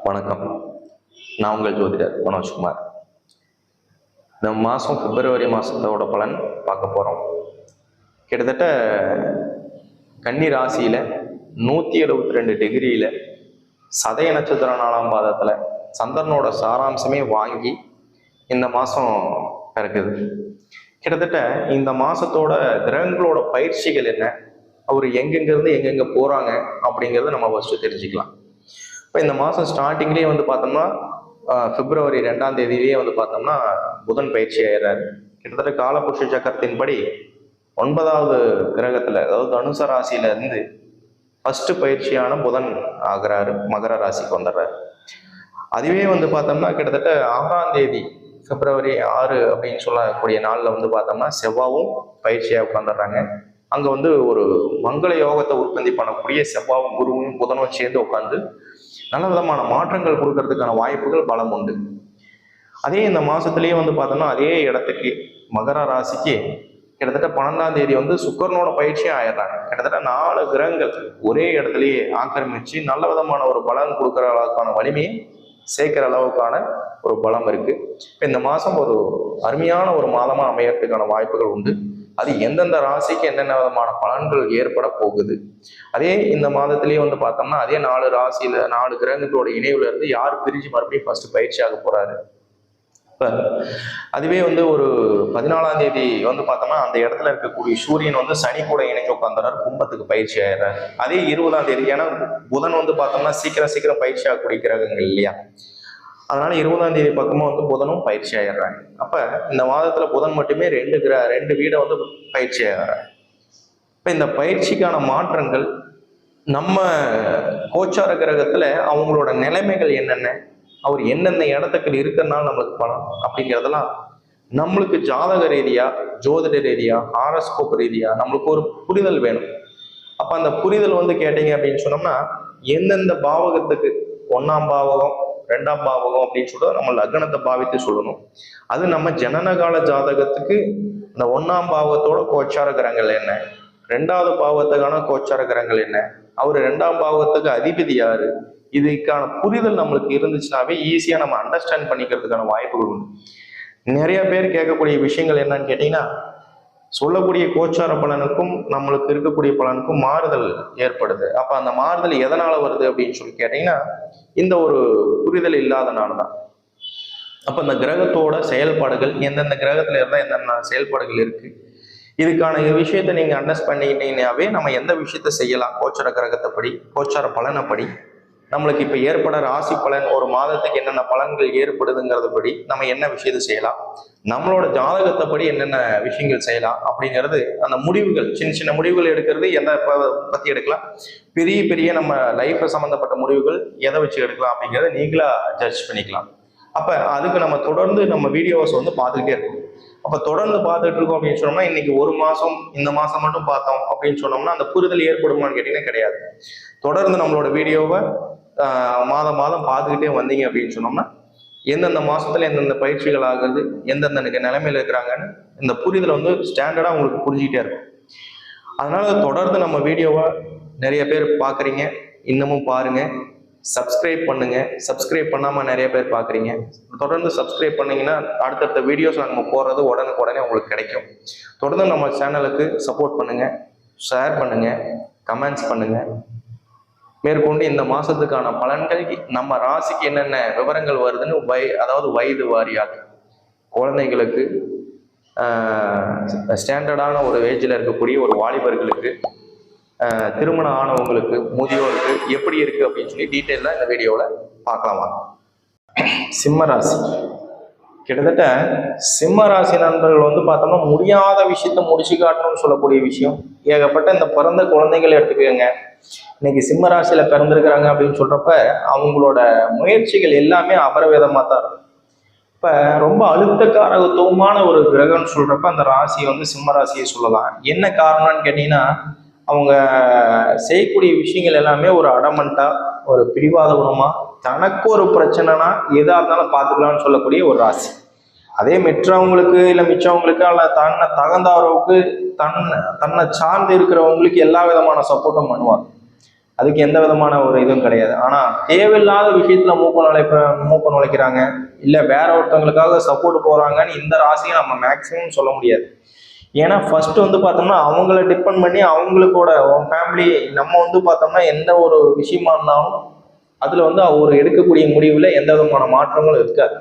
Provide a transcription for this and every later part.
வணக்கம். நான் உங்கள் ஜோதிடர் மனோஜ்குமார். இந்த மாதம் பிப்ரவரி மாதத்தோட பலன் பார்க்க போகிறோம். கிட்டத்தட்ட கன்னி ராசியில் 172 டிகிரியில் சதய நட்சத்திர 4ஆம் பாதத்தில் சந்திரனோட சாராம்சமே வாங்கி இந்த மாதம் பிறக்குது. கிட்டத்தட்ட இந்த மாதத்தோட கிரகங்களோட பயிற்சிகள் என்ன, அவர் எங்கெங்கிருந்து எங்கெங்கே போகிறாங்க அப்படிங்கிறத நம்ம ஃபஸ்ட்டு தெரிஞ்சுக்கலாம். இப்போ இந்த மாதம் ஸ்டார்டிங்லேயே பார்த்தோம்னா பிப்ரவரி 2ஆம் தேதியிலேயே பார்த்தோம்னா புதன் பயிற்சி ஆயிடுறாரு. கிட்டத்தட்ட காலபுருஷ சக்கரத்தின்படி 9வது கிரகத்தில், அதாவது தனுச ராசியிலேருந்து ஃபஸ்ட்டு பயிற்சியான புதன் ஆகிறாரு, மகர ராசிக்கு வந்துடுறாரு. அதுவே பார்த்தோம்னா கிட்டத்தட்ட 6ஆம் தேதி பிப்ரவரி 6 அப்படின்னு சொல்லக்கூடிய நாளில் பார்த்தோம்னா செவ்வாவும் பயிற்சியாக உட்காந்துடுறாங்க. அங்கே ஒரு மங்கள யோகத்தை உற்பத்தி பண்ணக்கூடிய செவ்வாவும் குருவும் புதனும் சேர்ந்து உட்காந்து நல்ல விதமான மாற்றங்கள் கொடுக்கறதுக்கான வாய்ப்புகள் பலம் உண்டு. அதே இந்த மாசத்துலயே பார்த்தோம்னா அதே இடத்துக்கு மகர ராசிக்கு கிட்டத்தட்ட 12ஆம் தேதி சுக்கரனோட பயிற்சியும் ஆயிடுறாங்க. கிட்டத்தட்ட 4 கிரகங்கள் ஒரே இடத்துலயே ஆக்கிரமிச்சு நல்ல விதமான ஒரு பலன் கொடுக்குற அளவுக்கான வலிமையை சேர்க்கிற அளவுக்கான ஒரு பலம் இருக்கு. இந்த மாசம் ஒரு அருமையான ஒரு மாதமா அமையறதுக்கான வாய்ப்புகள் உண்டு. அது எந்தெந்த ராசிக்கு என்னென்ன விதமான பலன்கள் ஏற்பட போகுது. அதே இந்த மாதத்திலேயே பார்த்தோம்னா அதே 4 ராசியில 4 கிரகங்களோட இணைவுல இருந்து யார் பிரிஞ்சு மறுபடியும் ஃபர்ஸ்ட் பயிற்சியாக போறாரு. இப்ப அதுவே ஒரு 14ஆம் தேதி பார்த்தோம்னா அந்த இடத்துல இருக்கக்கூடிய சூரியன் சனி கூட இணைக்க உட்காந்துறாரு, கும்பத்துக்கு பயிற்சி ஆயிடுறாரு. அதே 20ஆம் தேதி, ஏன்னா புதன் பார்த்தோம்னா சீக்கிரம் பயிற்சி ஆகக்கூடிய கிரகங்கள் இல்லையா, அதனால 20ஆம் தேதி பக்கமா புதனும் பயிற்சி ஆயிடுறாங்க. அப்ப இந்த மாதத்துல புதன் மட்டுமே 2 வீடை பயிற்சி ஆகிறாங்க. இப்ப இந்த பயிற்சிக்கான மாற்றங்கள் நம்ம கோச்சார கிரகத்துல அவங்களோட நிலைமைகள் என்னென்ன, அவர் எந்தெந்த இடத்துக்கு இருக்கிறதுனால நம்மளுக்கு பலம் அப்படிங்கிறதெல்லாம் நம்மளுக்கு ஜாதக ரீதியா, ஜோதிட ரீதியா, ஹாரஸ்கோப் ரீதியா நம்மளுக்கு ஒரு புரிதல் வேணும். அப்ப அந்த புரிதல் கேட்டீங்க அப்படின்னு சொன்னோம்னா எந்தெந்த பாவகத்துக்கு 1ஆம் பாவகம் 2ஆம் பாவகம் அப்படின்னு சொல்லிட்டு நம்ம லக்னத்தை பாவித்து சொல்லணும். அது நம்ம ஜனனகால ஜாதகத்துக்கு இந்த 1ஆம் பாவத்தோட கோச்சார கிரகங்கள் என்ன, 2வது பாவத்துக்கான கோச்சார கிரகங்கள் என்ன, அவர் 2ஆம் பாவத்துக்கு அதிபதி யாரு, இதுக்கான புரிதல் நம்மளுக்கு இருந்துச்சுனாவே ஈஸியா நம்ம அண்டர்ஸ்டாண்ட் பண்ணிக்கிறதுக்கான வாய்ப்புகள் உண்டு. நிறைய பேர் கேட்கக்கூடிய விஷயங்கள் என்னன்னு கேட்டீங்கன்னா, சொல்லக்கூடிய கோச்சார பலனுக்கும் நம்மளுக்கு இருக்கக்கூடிய பலனுக்கும் மாறுதல் ஏற்படுது. அப்ப அந்த மாறுதல் எதனால வருது அப்படின்னு சொல்லி கேட்டீங்கன்னா, இந்த ஒரு புரிதல் இல்லாதனாலதான். அப்ப இந்த கிரகத்தோட செயல்பாடுகள் எந்தெந்த கிரகத்துல இருந்தா என்னென்ன செயல்பாடுகள் இருக்கு, இதுக்கான விஷயத்த நீங்க அண்டர்ஸ்ட் பண்ணிக்கிட்டீங்கன்னாவே நம்ம எந்த விஷயத்த செய்யலாம், கோச்சார கிரகத்தை படி, கோச்சார பலனை படி, நம்மளுக்கு இப்ப ஏற்பட ராசி பலன் ஒரு மாதத்துக்கு என்னென்ன பலன்கள் ஏற்படுதுங்கிறத படி நம்ம என்ன விஷயத்தை செய்யலாம், நம்மளோட ஜாதகத்தை படி என்னென்ன விஷயங்கள் செய்யலாம் அப்படிங்கிறது, அந்த முடிவுகள் சின்ன முடிவுகள் எடுக்கிறது எதை பத்தி எடுக்கலாம், பெரிய நம்ம லைஃப் சம்பந்தப்பட்ட முடிவுகள் எதை வச்சு எடுக்கலாம் அப்படிங்கிறத நீங்களா ஜட்ஜ் பண்ணிக்கலாம். அப்ப அதுக்கு நம்ம தொடர்ந்து நம்ம வீடியோஸ் பார்த்துக்கிட்டே இருக்கோம். அப்ப தொடர்ந்து பார்த்துட்டு இருக்கோம் அப்படின்னு சொன்னோம்னா இன்னைக்கு ஒரு மாசம் இந்த மாசம் மட்டும் பார்த்தோம் அப்படின்னு சொன்னோம்னா அந்த புரிதல் ஏற்படுமான்னு கேட்டீங்கன்னா கிடையாது. தொடர்ந்து நம்மளோட வீடியோவை மாதம் பார்த்துக்கிட்டே வந்தீங்க அப்படின்னு சொன்னோம்னா எந்தெந்த மாசத்துல எந்தெந்த பயிற்சிகள் ஆகுது, எந்தெந்த நிலைமையில இருக்கிறாங்கன்னு இந்த புரிதல் ஸ்டாண்டர்டா உங்களுக்கு புரிஞ்சுக்கிட்டே இருக்கும். அதனால தொடர்ந்து நம்ம வீடியோவை நிறைய பேர் பார்க்குறீங்க, இன்னமும் பாருங்க, சப்ஸ்கிரைப் பண்ணுங்க. சப்ஸ்கிரைப் பண்ணாம நிறைய பேர் பார்க்குறீங்க, தொடர்ந்து சப்ஸ்கிரைப் பண்ணீங்கன்னா அடுத்தடுத்த வீடியோஸ் நம்ம போடுறது உடனுக்குடனே உங்களுக்கு கிடைக்கும். தொடர்ந்து நம்ம சேனலுக்கு சப்போர்ட் பண்ணுங்க, ஷேர் பண்ணுங்க, கமெண்ட்ஸ் பண்ணுங்க. மேற்கொண்டு இந்த மாசத்துக்கான பலன்கள் நம்ம ராசிக்கு என்னென்ன விவரங்கள் வருதுன்னு அதாவது வயது வாரியாக குழந்தைகளுக்கு, ஸ்டாண்டர்டான ஒரு ஏஜில் இருக்கக்கூடிய ஒரு வாலிபர்களுக்கு, திருமணம் ஆனவங்களுக்கு, முதியோருக்கு எப்படி இருக்கு அப்படின்னு சொல்லி டீட்டெயிலாக இந்த வீடியோவில் பார்க்கலாம். சிம்ம ராசி, கிட்டத்தட்ட சிம்ம ராசி நண்பர்கள் பார்த்தோம்னா முடியாத விஷயத்த முடிச்சு காட்டணும்னு சொல்லக்கூடிய விஷயம் ஏகப்பட்ட இந்த பிறந்த குழந்தைகள் எடுத்துக்கோங்க. இன்னைக்கு சிம்ம ராசியில பிறந்திருக்கிறாங்க அப்படின்னு சொல்றப்ப அவங்களோட முயற்சிகள் எல்லாமே அபரவேதமா தான் இருக்கும். இப்ப ரொம்ப அழுத்தக்காரகத்துவமான ஒரு கிரகம்னு சொல்றப்ப அந்த ராசியை சிம்ம ராசியை சொல்லலாம். என்ன காரணம்னு கேட்டீங்கன்னா, அவங்க செய்யக்கூடிய விஷயங்கள் எல்லாமே ஒரு அடமண்டா, ஒரு பிடிவாத குணமா, தனக்கு ஒரு பிரச்சனைனா எதா இருந்தாலும் பார்த்துக்கலாம்னு சொல்லக்கூடிய ஒரு ராசி. அதே மிற்றவங்களுக்கு இல்லை மிச்சவங்களுக்கு அல்ல தன்னை தகுந்தவருக்கு தன்னை சார்ந்து இருக்கிறவங்களுக்கு எல்லா விதமான சப்போர்ட்டும் பண்ணுவாங்க. அதுக்கு எந்த விதமான ஒரு இதுவும் கிடையாது. ஆனா தேவையில்லாத விஷயத்துல மூக்க நுழைக்கிறாங்க, இல்ல வேற ஒருத்தவங்களுக்காக சப்போர்ட் போறாங்கன்னு இந்த ராசியை நம்ம மேக்சிமம் சொல்ல முடியாது. ஏன்னா ஃபர்ஸ்ட் வந்து பார்த்தோம்னா அவங்கள டிபெண்ட் பண்ணி அவங்களுக்கோட ஃபேமிலி நம்ம வந்து பார்த்தோம்னா எந்த ஒரு விஷயமா இருந்தாலும் அதுல வந்து அவர் எடுக்கக்கூடிய முடிவுல எந்த விதமான மாற்றங்களும் இருக்காது.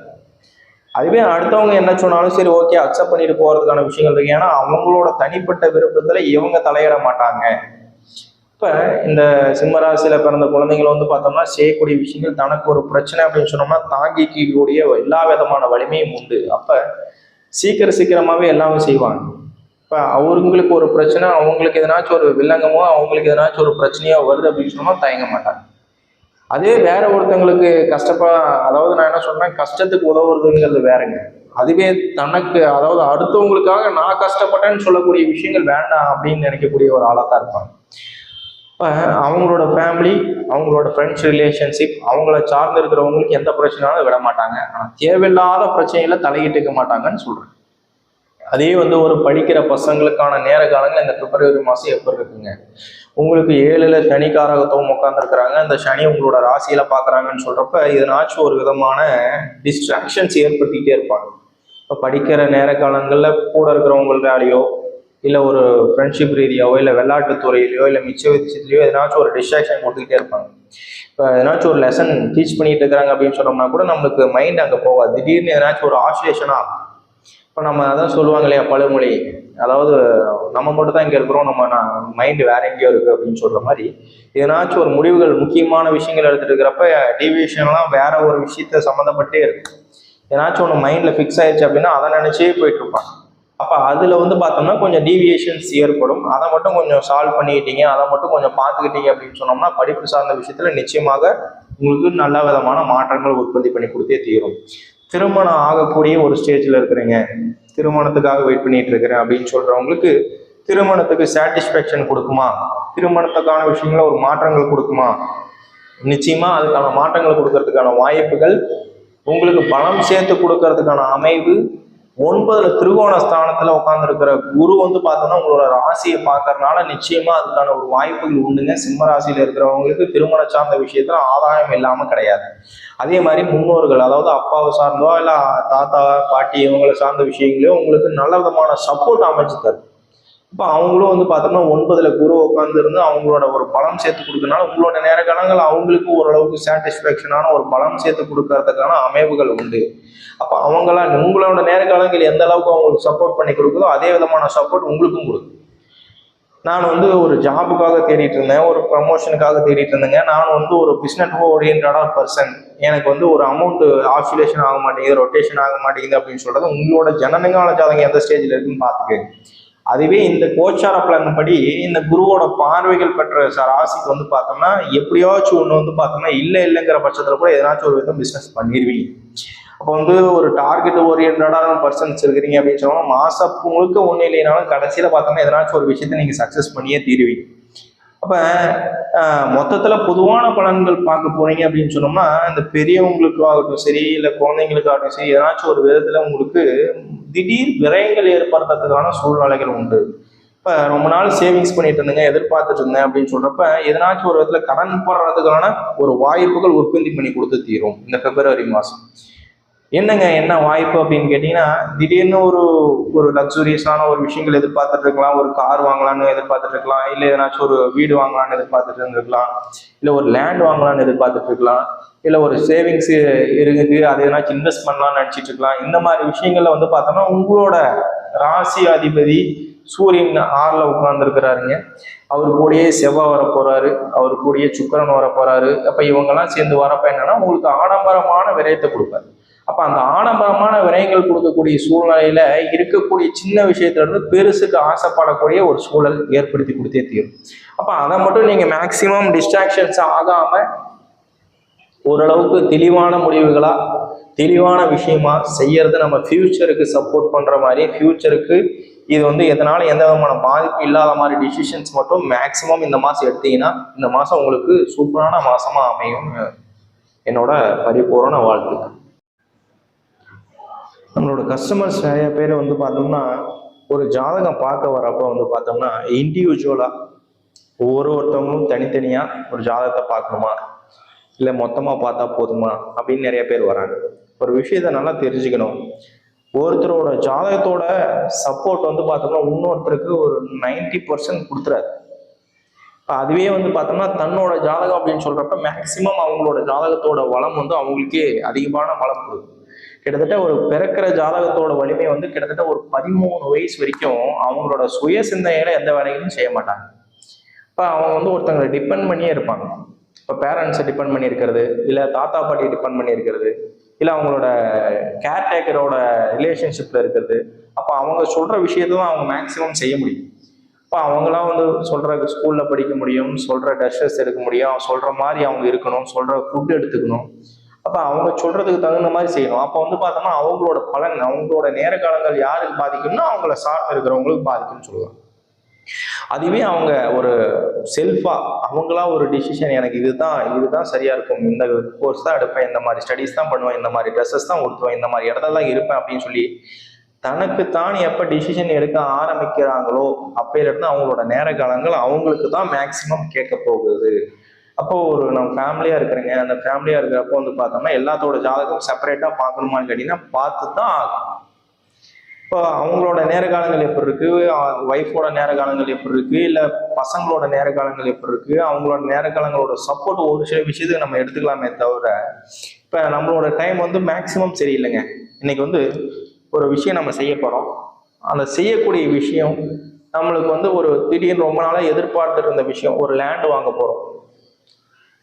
அதுவே அடுத்தவங்க என்ன சொன்னாலும் சரி ஓகே அக்செப்ட் பண்ணிட்டு போறதுக்கான விஷயங்கள் இருக்கு. ஏன்னா அவங்களோட தனிப்பட்ட விருப்பத்துல இவங்க தலையிட மாட்டாங்க. இப்ப இந்த சிம்மராசியில பிறந்த குழந்தைங்களை வந்து பார்த்தோம்னா செய்யக்கூடிய விஷயங்கள் தனக்கு ஒரு பிரச்சனை அப்படின்னு சொன்னோம்னா தாங்கிக்கக்கூடிய எல்லா விதமான வலிமையும் உண்டு. அப்ப சீக்கிரமாவே எல்லாமே செய்வாங்க. இப்ப அவங்களுக்கு ஒரு பிரச்சனை, அவங்களுக்கு எதனாச்சும் ஒரு வில்லங்கமோ அவங்களுக்கு எதனாச்சும் ஒரு பிரச்சனையோ வருது அப்படின்னு சொன்னா தயங்க மாட்டாங்க. அதே வேற ஒருத்தங்களுக்கு அதாவது நான் என்ன சொன்னேன், கஷ்டத்துக்கு உதவுறதுங்கிறது வேறங்க. அதுவே தனக்கு அதாவது அடுத்தவங்களுக்காக நான் கஷ்டப்பட்டேன்னு சொல்லக்கூடிய விஷயங்கள் வேண்டாம் அப்படின்னு நினைக்கக்கூடிய ஒரு ஆளா தான் இருப்பாங்க. இப்போ அவங்களோட ஃபேமிலி, அவங்களோட ஃப்ரெண்ட்ஸ் ரிலேஷன்ஷிப், அவங்கள சார்ந்து இருக்கிறவங்களுக்கு எந்த பிரச்சனைனாலும் விட மாட்டாங்க. ஆனால் தேவையில்லாத பிரச்சனைகளை தலையிட்டுக்க மாட்டாங்கன்னு சொல்றேன். அதே வந்து ஒரு படிக்கிற பசங்களுக்கான நேர காலங்கள் இந்த பிப்ரவரி மாதம் எப்படி இருக்குங்க? உங்களுக்கு 7ல் சனிக்காரகத்துவம் உட்காந்துருக்குறாங்க. அந்த சனி உங்களோட ராசியில பார்க்குறாங்கன்னு சொல்றப்ப இதனாச்சும் ஒரு விதமான டிஸ்ட்ராக்ஷன்ஸ் ஏற்படுத்திக்கிட்டே இருப்பாங்க. இப்போ படிக்கிற நேர காலங்களில் கூட இருக்கிறவங்களாலேயோ இல்லை ஒரு ஃப்ரெண்ட்ஷிப் ரீதியாவோ இல்லை விளையாட்டு துறையிலையோ இல்லை மிச்ச விஷயத்துலையோ எதனாச்சும் ஒரு டிஸ்ட்ராக்ஷன் கொடுத்துக்கிட்டே இருப்பாங்க. இப்போ எதனாச்சும் ஒரு லெசன் டீச் பண்ணிட்டு இருக்கிறாங்க அப்படின்னு சொன்னோம்னா கூட நம்மளுக்கு மைண்ட் அங்கே போகாது. திடீர்னு எதனாச்சும் ஒரு ஆசிலேஷனாக இப்போ நம்ம அதான் சொல்லுவாங்க இல்லையா பழமொழி, அதாவது நம்ம மட்டும் தான் இங்கே இருக்கிறோம், நம்ம மைண்டு வேற எங்கேயோ இருக்குது அப்படின்னு சொல்கிற மாதிரி எதனாச்சும் ஒரு முடிவுகள் முக்கியமான விஷயங்கள் எடுத்துகிட்டு இருக்கிறப்ப டிவியேஷன்லாம் வேற ஒரு விஷயத்த சம்மந்தப்பட்டே இருக்கு. ஏதாச்சும் ஒன்று மைண்டில் ஃபிக்ஸ் ஆயிடுச்சு அப்படின்னா அதை நினச்சே போயிட்டு இருப்பாங்க. அப்போ அதில் வந்து பார்த்தோம்னா கொஞ்சம் டீவியேஷன்ஸ் ஏற்படும். அதை மட்டும் கொஞ்சம் சால்வ் பண்ணிக்கிட்டீங்க, அதை மட்டும் கொஞ்சம் பார்த்துக்கிட்டீங்க அப்படின்னு சொன்னோம்னா படிப்பு சார்ந்த விஷயத்தில் நிச்சயமாக உங்களுக்கு நல்ல விதமான மாற்றங்கள் உற்பத்தி பண்ணி கொடுத்தே தீரும். திருமணம் ஆகக்கூடிய ஒரு ஸ்டேஜில் இருக்கிறீங்க, திருமணத்துக்காக வெயிட் பண்ணிட்டு இருக்கிறேன் அப்படின்னு சொல்றவங்களுக்கு திருமணத்துக்கு சாட்டிஸ்ஃபேக்ஷன் கொடுக்குமா, திருமணத்துக்கான விஷயங்கள ஒரு மாற்றங்கள் கொடுக்குமா? நிச்சயமா அதுக்கான மாற்றங்கள் கொடுக்கறதுக்கான வாய்ப்புகள், உங்களுக்கு பணம் சேர்த்து கொடுக்கறதுக்கான அமைவு 9ல் திரிகோண ஸ்தானத்துல உட்கார்ந்துருக்கிற குரு வந்து பார்த்தோம்னா உங்களோட ராசியை பார்க்கறதுனால நிச்சயமா அதுக்கான ஒரு வாய்ப்புகள் உண்டுங்க. சிம்ம ராசியில இருக்கிறவங்களுக்கு திருமண சார்ந்த விஷயத்துல ஆதாயம் இல்லாம கிடையாது. அதே மாதிரி முன்னோர்கள், அதாவது அப்பாவை சார்ந்தோ இல்லை தாத்தா பாட்டி இவங்களை சார்ந்த விஷயங்களையும் உங்களுக்கு நல்ல விதமான சப்போர்ட் அமைச்சு தரும். இப்போ அவங்களும் வந்து பார்த்தோம்னா 9ல் குரு உட்காந்துருந்து அவங்களோட ஒரு பலம் சேர்த்து கொடுக்கறதுனால உங்களோட நேர காலங்கள் அவங்களுக்கு ஓரளவுக்கு சாட்டிஸ்ஃபேக்ஷனான ஒரு பலம் சேர்த்து கொடுக்கறதுக்கான அமைவுகள் உண்டு. அப்போ அவங்களாம் உங்களோட நேர காலங்கள் எந்த அளவுக்கு அவங்களுக்கு சப்போர்ட் பண்ணி கொடுக்குதோ அதே விதமான சப்போர்ட் உங்களுக்கும் கொடுக்கும். நான் வந்து ஒரு ஜாபுக்காக தேடிட்டு இருந்தேன், ஒரு ப்ரமோஷனுக்காக தேடிட்டு இருந்தேங்க. நான் வந்து ஒரு பிஸ்னஸ் ஓரியன்டான பர்சன். எனக்கு வந்து ஒரு அமௌண்ட் ஆசிலேஷன் ஆக மாட்டேங்குது, ரொட்டேஷன் ஆக மாட்டேங்குது அப்படின்னு சொல்றது உங்களோட ஜனனகால ஜாதகம் எந்த ஸ்டேஜில் இருக்குன்னு பார்த்துக்கங்க. அதுவே இந்த கோச்சார பலன் படி இந்த குருவோட பார்வைகள் பெற்ற ராசிக்கு வந்து பார்த்தோம்னா எப்படியாச்சும் ஒன்று வந்து பார்த்தோம்னா இல்லைங்கிற பட்சத்தில் கூட எதனாச்சும் ஒரு விதம் பிஸ்னஸ் பண்ணிடுவீங்க. அப்போ வந்து ஒரு டார்கெட் ஓரியன்டான பர்சன்ஸ் இருக்கிறீங்க அப்படின்னு சொன்னா மாசம் முழுக்க ஒன்றும் இல்லைனாலும் கடைசியில் பார்த்தோம்னா எதனாச்சும் ஒரு விஷயத்த நீங்கள் சக்ஸஸ் பண்ணியே தீருவீங்க. அப்போ மொத்தத்தில் பொதுவான பலன்கள் பார்க்க போறீங்க அப்படின்னு சொன்னோம்னா இந்த பெரியவங்களுக்கு ஆகட்டும் சரி இல்லை குழந்தைங்களுக்கு ஆகட்டும் சரி எதனாச்சும் ஒரு விதத்தில் உங்களுக்கு திடீர் விரயங்கள் ஏற்படுறதுக்கான சூழ்நிலைகள் உண்டு. இப்போ ரொம்ப நாள் சேவிங்ஸ் பண்ணிட்டு இருந்தேங்க, எதிர்பார்த்துட்டு இருந்தேன் அப்படின்னு சொல்றப்ப எதனாச்சும் ஒரு விதத்தில் கடன் போடுறதுக்கான ஒரு வாய்ப்புகள் உற்பத்தி பண்ணி கொடுத்து தீரும் இந்த பிப்ரவரி மாதம். என்ன வாய்ப்பு அப்படின்னு கேட்டீங்கன்னா திடீர்னு ஒரு லக்ஸுரியஸான ஒரு விஷயங்கள் எதிர்பார்த்துட்டு இருக்கலாம், ஒரு கார் வாங்கலான்னு எதிர்பார்த்துட்டு இருக்கலாம், இல்லை ஏதாச்சும் ஒரு வீடு வாங்கலான்னு எதிர்பார்த்துட்டு இருந்திருக்கலாம், இல்லை ஒரு லேண்ட் வாங்கலான்னு எதிர்பார்த்துட்டு இருக்கலாம், இல்லை ஒரு சேவிங்ஸ் இருக்குது அது எதனாச்சும் இன்வெஸ்ட் பண்ணலாம்னு நினச்சிட்டு இருக்கலாம். இந்த மாதிரி விஷயங்கள்ல வந்து பார்த்தோம்னா உங்களோட ராசி அதிபதி சூரியன் 6ல் உட்கார்ந்துருக்கிறாருங்க. அவர் கூடயே செவ்வாய் வர போறாரு, அவர் கூடயே சுக்கிரன் வர போறாரு. அப்ப இவங்கெல்லாம் சேர்ந்து வரப்ப என்னன்னா உங்களுக்கு ஆடம்பரமான விரயத்தை கொடுப்பாரு. அப்ப அந்த ஆடம்பரமான விரயங்கள் கொடுக்கக்கூடிய சூழ்நிலையில இருக்கக்கூடிய சின்ன விஷயத்துல இருந்து பெருசுக்கு ஆசைப்படக்கூடிய ஒரு சூழல் ஏற்படுத்தி கொடுத்தே தீரும். அப்ப அதை மட்டும் நீங்க மேக்சிமம் டிஸ்ட்ராக்ஷன்ஸ் ஆகாம ஓரளவுக்கு தெளிவான முடிவுகளா தெளிவான விஷயமா செய்யறது நம்ம ஃபியூச்சருக்கு சப்போர்ட் பண்ற மாதிரி, ஃபியூச்சருக்கு இது வந்து எதனால எந்த விதமான பாதிப்பு இல்லாத மாதிரி டிசிஷன்ஸ் மட்டும் மேக்சிமம் இந்த மாசம் எடுத்தீங்கன்னா இந்த மாசம் உங்களுக்கு சூப்பரான மாசமா அமையும். என்னோட பரிபூரண வாழ்த்துக்கள். நம்மளோட கஸ்டமர்ஸ் நிறைய பேர் வந்து பார்த்தோம்னா ஒரு ஜாதகம் பார்க்க வரப்போ வந்து பார்த்தோம்னா இண்டிவிஜுவலா ஒருத்தவங்களும் தனித்தனியா ஒரு ஜாதகத்தை பார்க்கணுமா, இல்லை மொத்தமா பார்த்தா போதுமா அப்படின்னு நிறைய பேர் வராங்க. ஒரு விஷயத்த நல்லா தெரிஞ்சுக்கணும். ஒருத்தரோட ஜாதகத்தோட சப்போர்ட் வந்து பார்த்தோம்னா இன்னொருத்தருக்கு ஒரு 90% கொடுத்துறாரு. அதுவே வந்து பார்த்தோம்னா தன்னோட ஜாதகம் அப்படின்னு சொல்றப்ப மேக்சிமம் அவங்களோட ஜாதகத்தோட வளம் வந்து அவங்களுக்கே அதிகமான வளம் கொடுக்கும். கிட்டத்தட்ட ஒரு பிறக்கிற ஜாதகத்தோட வலிமை வந்து கிட்டத்தட்ட ஒரு 13 வயசு வரைக்கும் அவங்களோட சுய சிந்தனையில எந்த வேலைகளும் செய்ய மாட்டாங்க. இப்போ அவங்க வந்து ஒருத்தங்களை டிபெண்ட் பண்ணியே இருப்பாங்க. இப்போ பேரண்ட்ஸை டிபெண்ட் பண்ணி இருக்கிறது, இல்லை தாத்தா பாட்டியை டிபெண்ட் பண்ணி இருக்கிறது, இல்லை அவங்களோட கேர்டேக்கரோட ரிலேஷன்ஷிப்ல இருக்கிறது. அப்போ அவங்க சொல்ற விஷயத்தான் அவங்க மேக்சிமம் செய்ய முடியும். இப்போ அவங்களாம் வந்து சொல்ற ஸ்கூல்ல படிக்க முடியும், சொல்ற டெஸ்டர்ஸ் எடுக்க முடியும், சொல்ற மாதிரி அவங்க இருக்கணும், சொல்ற ஃபுட் எடுத்துக்கணும். அப்போ அவங்க சொல்றதுக்கு தகுந்த மாதிரி செய்யணும். அப்போ வந்து பார்த்தோம்னா அவங்களோட பலன், அவங்களோட நேர காலங்கள் யாருக்கு பாதிக்கும்னா அவங்கள சார்ந்து இருக்கிறவங்களுக்கு பாதிக்கும்னு சொல்லலாம். அதுவே அவங்க ஒரு செல்ஃபா அவங்களா ஒரு டிசிஷன், எனக்கு இதுதான் சரியா இருக்கும், இந்த கோர்ஸ் தான் எடுப்பேன், இந்த மாதிரி ஸ்டடிஸ் தான் பண்ணுவேன், இந்த மாதிரி ட்ரெஸ்ஸஸ் தான் உடுத்துவேன், இந்த மாதிரி இடத்துல தான் இருப்பேன் அப்படின்னு சொல்லி தனக்குத்தான் எப்ப டிசிஷன் எடுக்க ஆரம்பிக்கிறாங்களோ அப்பையிலிருந்து அவங்களோட நேர காலங்கள் அவங்களுக்கு தான் மேக்சிமம் கேட்க போகுது. அப்போ ஒரு நம்ம ஃபேமிலியா இருக்கிறேங்க, அந்த ஃபேமிலியா இருக்கிறப்போ வந்து பார்த்தோம்னா எல்லாத்தோட ஜாதகம் செப்பரேட்டா பார்க்கணுமான்னு கேட்டீங்கன்னா பார்த்து தான் ஆகும். இப்போ அவங்களோட நேர காலங்கள் எப்படி இருக்கு, ஒய்ஃபோட நேர காலங்கள் எப்படி இருக்கு, இல்லை பசங்களோட நேர காலங்கள் எப்படி இருக்கு, அவங்களோட நேர காலங்களோட சப்போர்ட் ஒரு சில விஷயத்துக்கு நம்ம எடுத்துக்கலாமே தவிர இப்போ நம்மளோட டைம் வந்து மேக்சிமம் சரியில்லைங்க. இன்னைக்கு வந்து ஒரு விஷயம் நம்ம செய்ய போறோம், அந்த செய்யக்கூடிய விஷயம் நம்மளுக்கு வந்து ஒரு திடீர்னு ரொம்ப நாளாக எதிர்பார்த்து இருந்த விஷயம், ஒரு லேண்ட் வாங்க போறோம்.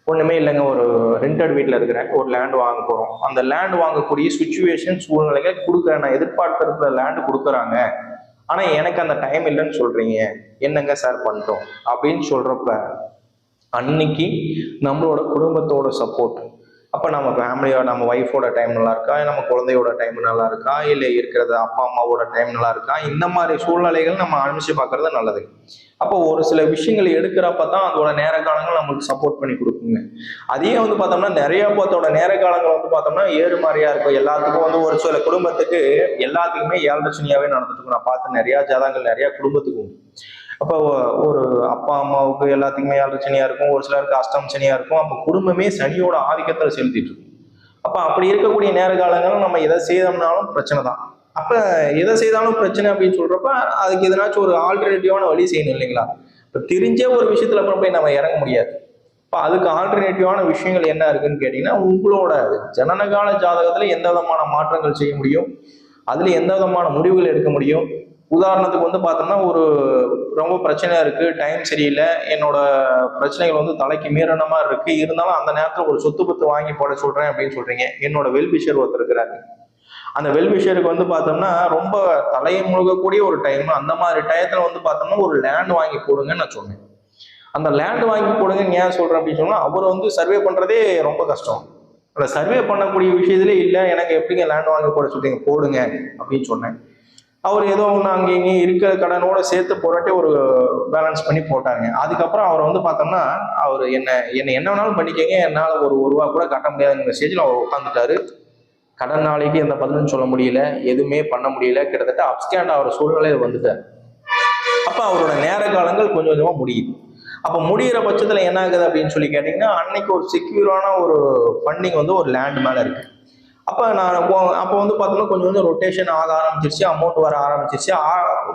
ஒண்ணுமே இல்லைங்க, ஒரு ரெண்டட் வீட்டில் இருக்கிறேன், ஒரு லேண்ட் வாங்க போறோம். அந்த லேண்ட் வாங்கக்கூடிய சுச்சுவேஷன் சூழ்நிலைகள் கொடுக்குறேன், நான் எதிர்பார்த்திருக்கிற லேண்ட் கொடுக்குறாங்க, ஆனா எனக்கு அந்த டைம் இல்லைன்னு சொல்றீங்க, என்னங்க சார் பண்ணிட்டோம் அப்படின்னு சொல்றப்ப அன்னைக்கு நம்மளோட குடும்பத்தோட சப்போர்ட், அப்போ நம்ம ஃபேமிலியோட நம்ம ஒய்ஃபோட டைம் நல்லா இருக்கா, நம்ம குழந்தையோட டைம் நல்லா இருக்கா, இல்லை இருக்கிறது அப்பா அம்மாவோட டைம் நல்லா இருக்கா, இந்த மாதிரி சூழ்நிலைகள் நம்ம அனுப்பிச்சு பார்க்கறது நல்லது. அப்போ ஒரு சில விஷயங்கள் எடுக்கிறப்ப தான் அதோட நேர காலங்கள் நம்மளுக்கு சப்போர்ட் பண்ணி கொடுக்குங்க. அதே வந்து பார்த்தோம்னா நிறைய பேர்த்தோட நேர காலங்கள் வந்து பார்த்தோம்னா ஏறு மாதிரியா இருக்கும். எல்லாத்துக்கும் வந்து ஒரு சில குடும்பத்துக்கு எல்லாத்துக்குமே 7 சனியாவே நடந்துட்டு இருக்கும். நான் பார்த்து நிறைய ஜாதகங்கள் நிறைய குடும்பத்துக்கு உண்டு. அப்போ ஒரு அப்பா அம்மாவுக்கு எல்லாத்துக்குமே 7 சனியா இருக்கும், ஒரு சிலருக்கு அஷ்டம் சனியா இருக்கும். அப்போ குடும்பமே சனியோட ஆதிக்கத்தை செலுத்திட்டு இருக்கும். அப்போ அப்படி இருக்கக்கூடிய நேர காலங்களும் நம்ம எதை செய்தோம்னாலும் பிரச்சனை தான். அப்ப எதை செய்தாலும் பிரச்சனை அப்படின்னு சொல்றப்ப அதுக்கு எதனாச்சும் ஒரு ஆல்டர்னேட்டிவான வழி செய்யணும் இல்லைங்களா? இப்ப தெரிஞ்ச ஒரு விஷயத்துல அப்புறம் போய் நம்ம இறங்க முடியாது. இப்ப அதுக்கு ஆல்டர்னேட்டிவான விஷயங்கள் என்ன இருக்குன்னு கேட்டீங்கன்னா, உங்களோட ஜனனகால ஜாதகத்துல எந்த விதமான மாற்றங்கள் செய்ய முடியும், அதுல எந்த விதமான முடிவுகள் எடுக்க முடியும். உதாரணத்துக்கு வந்து பார்த்தோம்னா ஒரு ரொம்ப பிரச்சனையா இருக்கு, டைம் சரியில்லை, என்னோட பிரச்சனைகள் வந்து தலைக்கு மீறின மாதிரி இருக்கு, இருந்தாலும் அந்த நேரத்துல ஒரு சொத்து பத்து வாங்கி போட சொல்றேன் அப்படின்னு சொல்றீங்க. என்னோட வெல்பிஷர் ஒருத்தர் இருக்கிறாங்க, அந்த வெல்விஷருக்கு வந்து பார்த்தோம்னா ரொம்ப தலையை முழுகக்கூடிய ஒரு டைம், அந்த மாதிரி டயத்துல வந்து பார்த்தோம்னா ஒரு லேண்ட் வாங்கி போடுங்கன்னு நான் சொன்னேன். அந்த லேண்ட் வாங்கி போடுங்கன்னு ஏன் சொல்றேன் அப்படின்னு சொன்னா, அவர் வந்து சர்வே பண்றதே ரொம்ப கஷ்டம். அந்த சர்வே பண்ணக்கூடிய விஷயத்துல இல்லை, எனக்கு எப்படிங்க லேண்ட் வாங்கி போட சொல்றீங்க, போடுங்க அப்படின்னு சொன்னேன். அவர் ஏதோ ஒன்று அங்கே இங்கேயும் இருக்கிற கடனோட சேர்த்து போராட்டி ஒரு பேலன்ஸ் பண்ணி போட்டாங்க. அதுக்கப்புறம் அவர் வந்து பார்த்தோம்னா அவர் என்ன வேணாலும் பண்ணிக்கங்க, என்னால் ஒரு ரூபா கூட கட்ட முடியாதுங்கிற ஸ்டேஜில் அவர் உட்காந்துட்டாரு. கடன் நாளைக்கு எந்த பதிலும் சொல்ல முடியல, எதுவுமே பண்ண முடியல, கிட்டத்தட்ட அப்ஸ்கேண்ட் ஆகிற சூழ்நிலையில் வந்துட்டார். அப்போ அவரோட நேர காலங்கள் கொஞ்சம் கொஞ்சமாக முடியுது. அப்போ முடிகிற பட்சத்தில் என்ன ஆகுது அப்படின்னு சொல்லி கேட்டிங்கன்னா, அன்னைக்கு ஒரு செக்யூரான ஒரு ஃபண்டிங் வந்து ஒரு லேண்ட் மேலே இருக்கு. அப்போ அப்போ வந்து பார்த்தோம்னா கொஞ்சம் கொஞ்சம் ரொட்டேஷன் ஆக ஆரம்பிச்சிருச்சு, அமௌண்ட் வர ஆரம்பிச்சிருச்சு.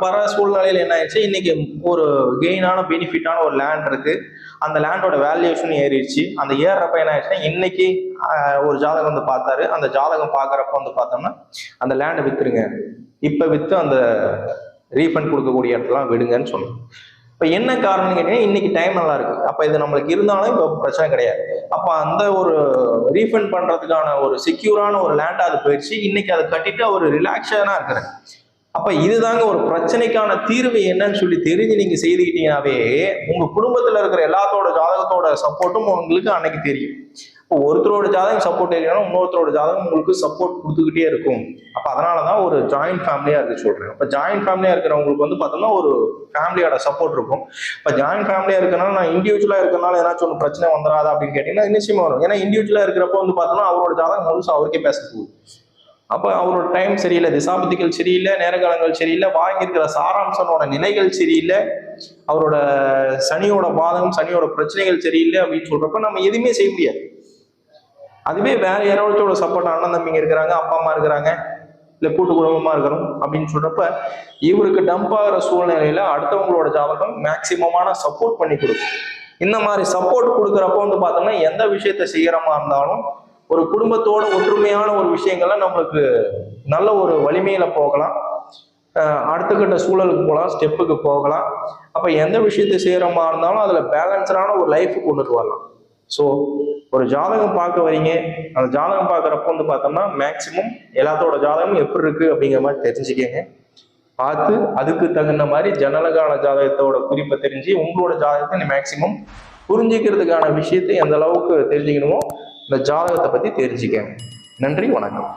வர சூழ்நிலையில் என்ன ஆயிடுச்சு, இன்னைக்கு ஒரு கெயினான பெனிஃபிட்டான ஒரு லேண்ட் இருக்கு, அந்த லேண்டோட வேல்யூஷன் ஏறிடுச்சு. அந்த ஏறுறப்ப என்ன ஆயிடுச்சுன்னா, இன்னைக்கு ஒரு ஜாதகம் வந்து பார்த்தாரு, அந்த ஜாதகம் பார்க்குறப்ப வந்து பார்த்தோம்னா அந்த லேண்டை வித்துருங்க, இப்போ விற்று அந்த ரீஃபண்ட் கொடுக்கக்கூடிய இடத்துலாம் விடுங்கன்னு சொன்னோம். இப்போ என்ன காரணம் கேட்டீங்கன்னா, இன்னைக்கு டைம் நல்லா இருக்கு, அப்போ இது நம்மளுக்கு இருந்தாலும் இப்போ பிரச்சனை கிடையாது. அப்போ அந்த ஒரு ரீஃபண்ட் பண்றதுக்கான ஒரு செக்யூரான ஒரு லேண்டா அது போயிடுச்சு. இன்னைக்கு அதை கட்டிட்டு அவர் ரிலாக்ஸானா இருக்கிறேன். அப்ப இதுதாங்க ஒரு பிரச்சனைக்கான தீர்வு என்னன்னு சொல்லி தெரிஞ்சு நீங்க செய்துக்கிட்டீங்கன்னாவே உங்க குடும்பத்துல இருக்கிற எல்லாத்தோட ஜாதகத்தோட சப்போர்ட்டும் உங்களுக்கு அன்னைக்கு தெரியும். இப்போ ஒருத்தரோட ஜாதகம் சப்போர்ட் இல்லைன்னா இன்னொருத்தரோட ஜாதகம் உங்களுக்கு சப்போர்ட் கொடுத்துக்கிட்டே இருக்கும். அப்ப அதனாலதான் ஒரு ஜாயிண்ட் ஃபேமிலியா இருக்கு சொல்றேன். இப்ப ஜாயிண்ட் ஃபேமிலியா இருக்கிறவங்களுக்கு வந்து பார்த்தோம்னா ஒரு ஃபேமிலியோட சப்போர்ட் இருக்கும். இப்ப ஜாயிண்ட் ஃபேமிலியா இருக்கனால நான் இண்டிவிஜுவலா இருக்கனால ஏதாச்சும் ஒரு பிரச்சனை வந்துடாதா அப்படின்னு கேட்டீங்கன்னா நிச்சயமா வரும். ஏன்னா இண்டிவிஜுவலா இருக்கிறப்ப வந்து பார்த்தோம்னா அவரோட ஜாதகம் முழுசா அவருக்கே பேச போகுது. அப்போ அவரோட டைம் சரியில்லை, திசாபுத்திகள் சரியில்லை, நேரகாலங்கள் சரியில்லை, வாங்கியிருக்கிற சாராம்சனோட நிலைகள் சரியில்லை, அவரோட சனியோட பாதகம், சனியோட பிரச்சனைகள் சரியில்லை அப்படின்னு சொல்றப்ப நம்ம எதுவுமே செய்ய முடியாது. அதுவே வேற யாராவதோட சப்போர்ட், அண்ணன் தம்பிங்க இருக்கிறாங்க, அப்பா அம்மா இருக்கிறாங்க, இல்லை கூட்டு குடும்பமா இருக்கிறோம் அப்படின்னு சொல்றப்ப இவருக்கு டம்ப் ஆகிற சூழ்நிலையில அடுத்தவங்களோட ஜாதகம் மேக்சிமமான சப்போர்ட் பண்ணி கொடுக்கும். இந்த மாதிரி சப்போர்ட் கொடுக்குறப்ப பார்த்தோம்னா எந்த விஷயத்த செய்யறமா இருந்தாலும் ஒரு குடும்பத்தோட ஒற்றுமையான ஒரு விஷயங்கள்ல நம்மளுக்கு நல்ல ஒரு வலிமையில போகலாம், அடுத்த கட்ட சூழலுக்கு போகலாம், ஸ்டெப்புக்கு போகலாம். அப்ப எந்த விஷயத்த செய்யறமா இருந்தாலும் அதுல பேலன்ஸான ஒரு லைஃப் கொண்டுட்டு வரலாம். ஸோ ஒரு ஜாதகம் பார்க்க வரீங்க, அந்த ஜாதகம் பார்க்குறப்ப பார்த்தோம்னா மேக்சிமம் எல்லாத்தோட ஜாதகமும் எப்படி இருக்கு அப்படிங்கிற மாதிரி தெரிஞ்சுக்கங்க. பார்த்து அதுக்கு தகுந்த மாதிரி ஜனனகால ஜாதகத்தோட குறிப்பை தெரிஞ்சு உங்களோட ஜாதகத்தை மேக்சிமம் புரிஞ்சுக்கிறதுக்கான விஷயத்தை எந்த அளவுக்கு தெரிஞ்சுக்கணுமோ இந்த ஜாதகத்தை பற்றி தெரிஞ்சுக்கங்க. நன்றி, வணக்கம்.